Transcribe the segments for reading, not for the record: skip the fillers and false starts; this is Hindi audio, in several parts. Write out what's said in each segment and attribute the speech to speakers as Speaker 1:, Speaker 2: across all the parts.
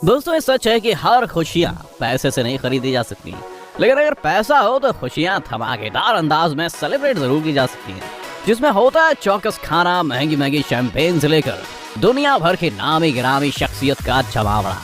Speaker 1: दोस्तों ये सच है कि हर खुशियाँ पैसे से नहीं खरीदी जा सकती, लेकिन अगर पैसा हो तो खुशियाँ धमाकेदार अंदाज में सेलिब्रेट जरूर की जा सकती हैं, जिसमें होता है चौकस खाना, महंगी महंगी शैंपेन से लेकर दुनिया भर की नामी गिरामी शख्सियत का जमावड़ा।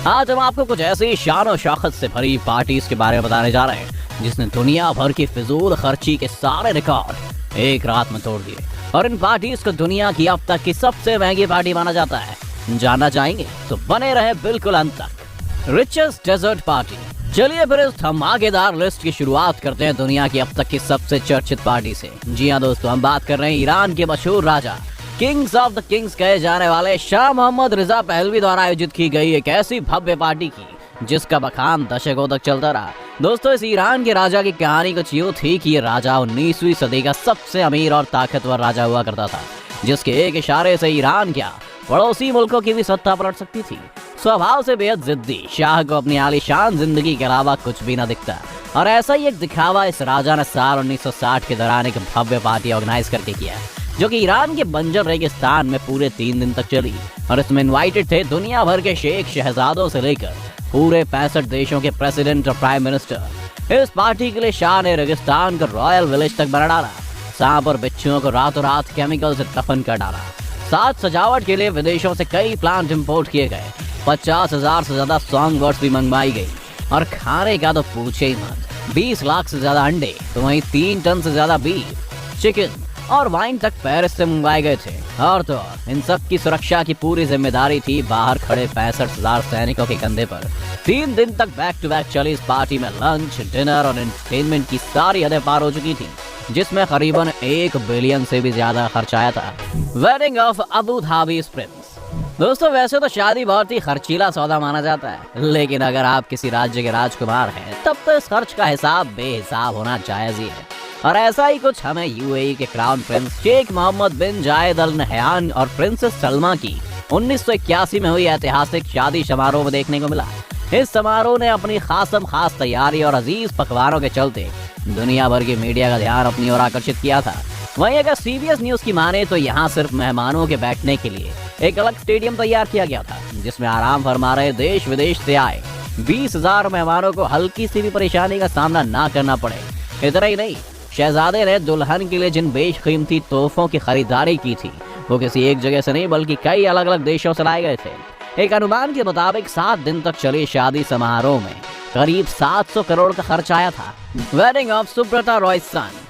Speaker 1: आज हम आपको कुछ ऐसी शान और शौकत से भरी पार्टीज के बारे में बताने जा रहे हैं जिसने दुनिया भर की फिजूल खर्ची के सारे रिकॉर्ड एक रात में तोड़ दिए, और इन पार्टीज को दुनिया की अब तक की सबसे महंगी पार्टी माना जाता है। जानना चाहेंगे तो बने रहे बिल्कुल अंत तक। Richest desert party. चलिए फिर इस धमाकेदार लिस्ट की शुरुआत करते हैं दुनिया की अब तक की सबसे चर्चित पार्टी से। जी हाँ दोस्तों, हम बात कर रहे हैं ईरान के मशहूर राजा, किंग्स ऑफ द किंग्स कहे जाने वाले शाह मोहम्मद रिजा पहलवी द्वारा आयोजित की गई एक ऐसी भव्य पार्टी की जिसका बखान दशकों तक चलता रहा। दोस्तों इस ईरान के राजा की कहानी कुछ यूँ थी कि ये राजा 19वीं सदी का सबसे अमीर और ताकतवर राजा हुआ करता था, जिसके एक इशारे से ईरान क्या पड़ोसी मुल्कों की भी सत्ता पलट सकती थी। स्वभाव से बेहद जिद्दी शाह को अपनी आलीशान जिंदगी के अलावा कुछ भी न दिखता, और ऐसा ही एक दिखावा इस राजा ने साल 1960 के दौरान एक भव्य पार्टी ऑर्गेनाइज करके किया, जो कि ईरान के बंजर रेगिस्तान में पूरे 3 दिन तक चली। और इसमें इनवाइटेड थे दुनिया भर के शेख शहजादों से लेकर पूरे 65 देशों के प्रेसिडेंट और प्राइम मिनिस्टर। इस पार्टी के लिए शाह ने रेगिस्तान को रॉयल विलेज तक बना डाला, सांप और बिच्छुओं को रातों रात केमिकल से दफन कर डाला। साथ सजावट के लिए विदेशों से कई प्लांट इंपोर्ट किए गए, 50,000 से ज्यादा सॉन्ग बर्ड्स भी मंगवाई गई, और खाने का तो पूछे ही मत। 20 लाख से ज्यादा अंडे, तो वहीं 3 टन से ज्यादा बीफ, चिकन और वाइन तक पेरिस से मंगवाए गए थे। और तो और इन सब की सुरक्षा की पूरी जिम्मेदारी थी बाहर खड़े 65,000 सैनिकों के कंधे पर। 3 दिन तक बैक टू बैक चली इस पार्टी में लंच, डिनर और एंटरटेनमेंट की सारी हदें पार हो चुकी थी, जिसमें करीबन 1 बिलियन से भी ज्यादा खर्च आया था। Wedding of Abu Dhabi Prince. दोस्तों वैसे तो शादी बहुत ही खर्चीला सौदा माना जाता है, लेकिन अगर आप किसी राज्य के राजकुमार हैं तब तो इस खर्च का हिसाब बेहिसाब होना जायज ही है। और ऐसा ही कुछ हमें यूएई के क्राउन प्रिंस शेख मोहम्मद बिन जायद अल नहयान और प्रिंसेस सलमा की 1981 में हुई ऐतिहासिक शादी समारोह में देखने को मिला। इस समारोह ने अपनी खासम खास तैयारी और अजीज पकवानों के चलते दुनिया भर के मीडिया का ध्यान अपनी ओर आकर्षित किया था। वहीं अगर सीबीएस न्यूज की माने तो यहाँ सिर्फ मेहमानों के बैठने के लिए एक अलग स्टेडियम तैयार किया गया था, जिसमें आराम फरमा रहे देश विदेश से आए 20,000 मेहमानों को हल्की सी भी परेशानी का सामना ना करना पड़े। इतना ही नहीं, शहजादे ने दुल्हन के लिए जिन बेशकीमती तोहफों की खरीदारी की थी वो किसी एक जगह से नहीं बल्कि कई अलग अलग देशों से लाए गए थे। एक अनुमान के मुताबिक 7 दिन तक चली शादी समारोह में करीब 700 करोड़ का खर्च आया था। वेडिंग ऑफ सुब्रता रॉय सन।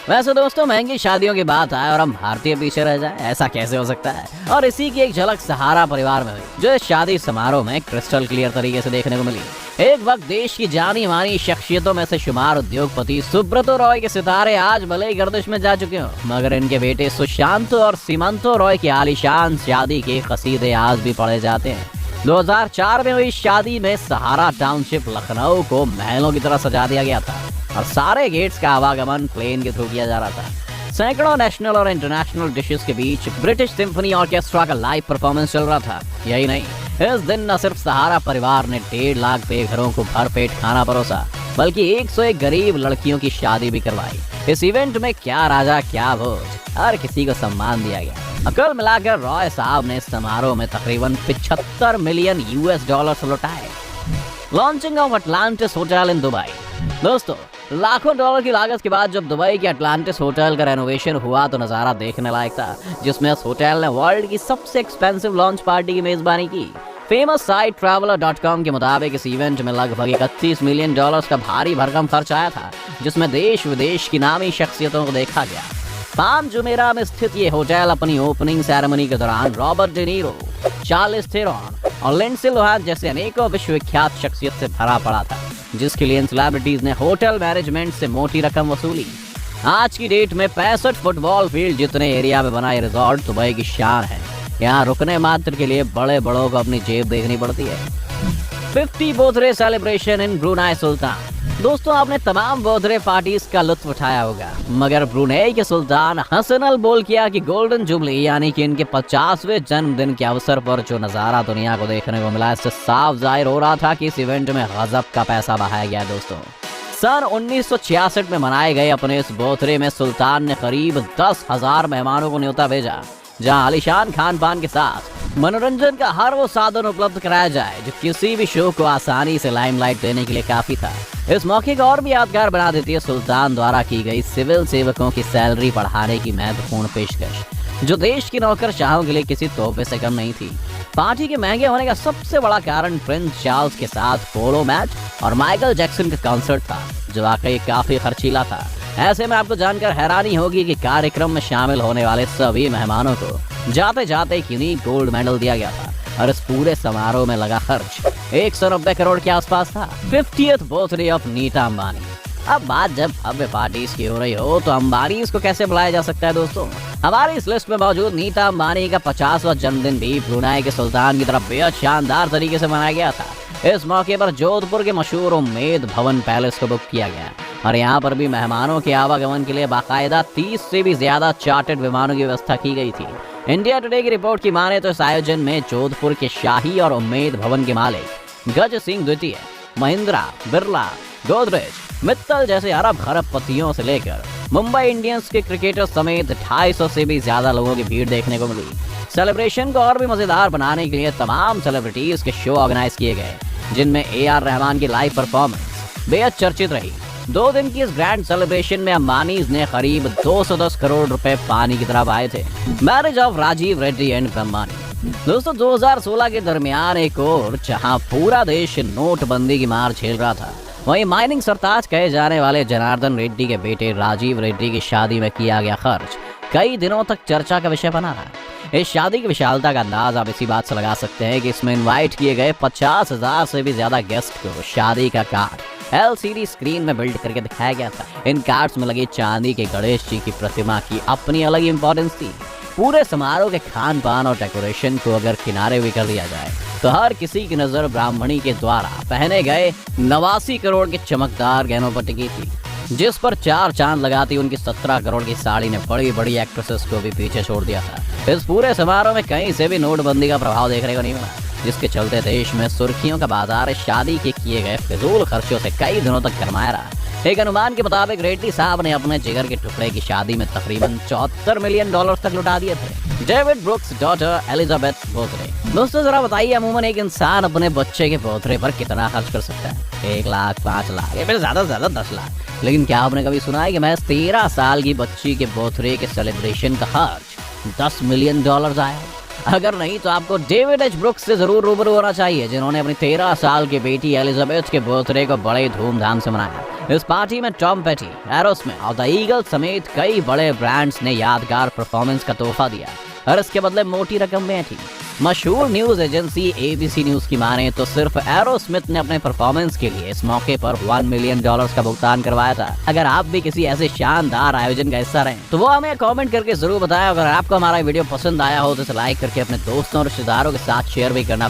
Speaker 1: वैसे दोस्तों महंगी शादियों की बात आए और हम भारतीय पीछे रह जाए, ऐसा कैसे हो सकता है। और इसी की एक झलक सहारा परिवार में हुई, जो इस शादी समारोह में क्रिस्टल क्लियर तरीके से देखने को मिली। एक वक्त देश की जानी मानी शख्सियतों में से शुमार उद्योगपति सुब्रतो रॉय के सितारे आज भले ही गर्दिश में जा चुके हो, मगर इनके बेटे सुशांत और सीमंतो रॉय की आलीशान शादी के कसीदे आज भी पढ़े जाते हैं। 2004 में हुई शादी में सहारा टाउनशिप लखनऊ को महलों की तरह सजा दिया गया था, और सारे गेट्स का आवागमन प्लेन के थ्रू किया जा रहा था। सैकड़ों नेशनल और इंटरनेशनल डिशेस के बीच ब्रिटिश सिम्फनी ऑर्केस्ट्रा का लाइव परफॉर्मेंस चल रहा था। यही नहीं, इस दिन न सिर्फ सहारा परिवार ने 1.5 लाख बेघरों को भरपेट खाना परोसा, बल्कि 101 गरीब लड़कियों की शादी भी करवाई। इस इवेंट में क्या राजा क्या भोज, हर किसी को सम्मान दिया गया। कुल मिलाकर रॉय साहब ने इस समारोह में तकरीबन 75 मिलियन US डॉलर लौटाए। Launching of Atlantis hotel in Dubai. दोस्तों लाखों डॉलर की लागत के बाद जब दुबई के अटलांटिस होटल का रेनोवेशन हुआ तो नजारा देखने लायक था, जिसमें इस होटल ने वर्ल्ड की सबसे एक्सपेंसिव लॉन्च पार्टी की मेजबानी की। फेमस साइट traveler.com के मुताबिक इस इवेंट में लगभग 31 मिलियन डॉलर्स का भारी भरकम खर्च आया था, जिसमें देश विदेश की नामी शख्सियतों को देखा गया। पाम जुमेरा में स्थित ये होटल अपनी ओपनिंग सेरेमनी के दौरान Robert De Niro, Charles Theron और लिंडसे लोहान जैसे अनेकों विश्वविख्यात शख्सियत से भरा पड़ा था, जिसके लिए इन सेलिब्रिटीज ने होटल मैनेजमेंट से मोटी रकम वसूली। आज की डेट में 65 फुटबॉल फील्ड जितने एरिया में बना ये रिजॉर्ट दुबई की शान है। यहाँ रुकने मात्र के लिए बड़े बड़ों को अपनी जेब देखनी पड़ती है। 50 बर्थडे सेलिब्रेशन इन ब्रुनाई सुल्तान। दोस्तों आपने तमाम बर्थडे पार्टीज का लुत्फ उठाया होगा, मगर ब्रुनेई के सुल्तान हसन अल बोलकिया की गोल्डन जुबली यानी कि इनके 50वें जन्मदिन के अवसर पर जो नजारा दुनिया को देखने को मिला, इससे साफ जाहिर हो रहा था कि इस इवेंट में गजब का पैसा बहाया गया। दोस्तों सन 1966 में मनाए गए अपने इस बर्थडे में सुल्तान ने करीब 10,000 मेहमानों को न्योता भेजा, जहां आलीशान खान पान के साथ मनोरंजन का हर वो साधन उपलब्ध कराया जाए जो किसी भी शो को आसानी से लाइमलाइट देने के लिए काफी था। इस मौके को और भी यादगार बना देती है सुल्तान द्वारा की गई सिविल सेवकों की सैलरी बढ़ाने की महत्वपूर्ण पेशकश, जो देश की नौकरशाहों के लिए किसी तोहफे से कम नहीं थी। पार्टी के महंगे होने का सबसे बड़ा कारण प्रिंस चार्ल्स के साथ पोलो मैच और माइकल जैक्सन का कॉन्सर्ट था, जो वाकई काफी खर्चीला था। ऐसे में आपको जानकर हैरानी होगी कि कार्यक्रम में शामिल होने वाले सभी मेहमानों को जाते जाते एक यूनिक गोल्ड मेडल दिया गया था और इस पूरे समारोह में लगा खर्च 190 करोड़ के आसपास था। 50th birthday of Nita Ambani. अब बात जब भव्य पार्टीज की हो रही हो तो अंबानी इसको कैसे बुलाया जा सकता है दोस्तों। हमारी इस लिस्ट में मौजूद नीता अंबानी का 50वां जन्मदिन भी ब्रुनाई के सुल्तान की तरफ बेहद शानदार तरीके से मनाया गया था। इस मौके पर जोधपुर के मशहूर उम्मेद भवन पैलेस को बुक किया गया और यहाँ पर भी मेहमानों के आवागमन के लिए बाकायदा 30 से भी ज्यादा चार्टर्ड विमानों की व्यवस्था की गई थी। इंडिया टुडे की रिपोर्ट की माने तो इस आयोजन में जोधपुर के शाही और उम्मेद भवन के मालिक गज सिंह द्वितीय, महिंद्रा, बिरला, गोदरेज, मित्तल जैसे अरब खरबपतियों से लेकर मुंबई इंडियंस के क्रिकेटर समेत 250 से भी ज्यादा लोगों की भीड़ देखने को मिली। सेलिब्रेशन को और भी मजेदार बनाने के लिए तमाम सेलिब्रिटीज के शो ऑर्गेनाइज किए गए, जिनमें AR रहमान की लाइव परफॉर्मेंस बेहद चर्चित रही। 2 दिन की इस ग्रैंड सेलिब्रेशन में अंबानीज ने करीब 210 करोड़ रुपए पानी की तरफ आए थे। Marriage of Rajiv Reddy and Ambani. दोस्तों 2016 के दरमियान एक और जहां पूरा देश नोटबंदी की मार झेल रहा था, वहीं माइनिंग सरताज कहे जाने वाले जनार्दन रेड्डी के बेटे राजीव रेड्डी की शादी में किया गया खर्च कई दिनों तक चर्चा का विषय बना रहा। इस शादी की विशालता का अंदाज आप इसी बात से लगा सकते हैं कि इसमें इनवाइट किए गए 50,000 से भी ज्यादा गेस्ट को शादी का कार्ड LCD स्क्रीन में बिल्ड करके दिखाया गया था। इन कार्ड्स में लगी चांदी के गणेश जी की प्रतिमा की अपनी अलग इंपॉर्टेंस थी। पूरे समारोह के खान पान और डेकोरेशन को अगर किनारे भी कर दिया जाए तो हर किसी की नजर ब्राह्मणी के द्वारा पहने गए 89 करोड़ के चमकदार गहनों पर टिकी थी, जिस पर 4 चांद लगाती उनकी 17 करोड़ की साड़ी ने बड़ी बड़ी एक्ट्रेसेस को भी पीछे छोड़ दिया था। इस पूरे समारोह में कहीं से भी नोटबंदी का प्रभाव देखने को नहीं मिला, जिसके चलते देश में सुर्खियों का बाजार इस शादी के किए गए फिजूल खर्चों से कई दिनों तक गरमाया रहा। एक अनुमान के मुताबिक रेड्डी साहब ने अपने जिगर के टुकड़े की शादी में तकरीबन $74 मिलियन तक लुटा दिए थे। David brooks daughter Elizabeth birthday. दोस्तों जरा बताइए, अमूमन एक इंसान अपने बच्चे के बर्थडे पर कितना खर्च कर सकता है? 1 लाख, 5 लाख या फिर ज्यादा से ज्यादा 10 लाख। लेकिन क्या आपने कभी सुना है कि महज 13 साल की बच्ची के बर्थडे के सेलिब्रेशन का खर्च $10 मिलियन आया? अगर नहीं तो आपको डेविड एच ब्रुक्स से जरूर रूबरू होना चाहिए, जिन्होंने अपनी 13 साल की बेटी एलिजाबेथ के बर्थडे को बड़े धूमधाम से मनाया। इस पार्टी में टॉम पेटी, एरोस्मिथ और द ईगल्स समेत कई बड़े ब्रांड्स ने यादगार परफॉर्मेंस का तोहफा दिया और इसके बदले मोटी रकम में थी। मशहूर न्यूज एजेंसी ABC न्यूज की माने तो सिर्फ एरोस्मिथ ने अपने परफॉर्मेंस के लिए इस मौके पर $1 मिलियन का भुगतान करवाया था। अगर आप भी किसी ऐसे शानदार आयोजन का हिस्सा रहे तो वो हमें कमेंट करके जरूर बताएं। अगर आपको हमारा वीडियो पसंद आया हो तो इसे लाइक करके अपने दोस्तों और रिश्तेदारों के साथ शेयर भी करना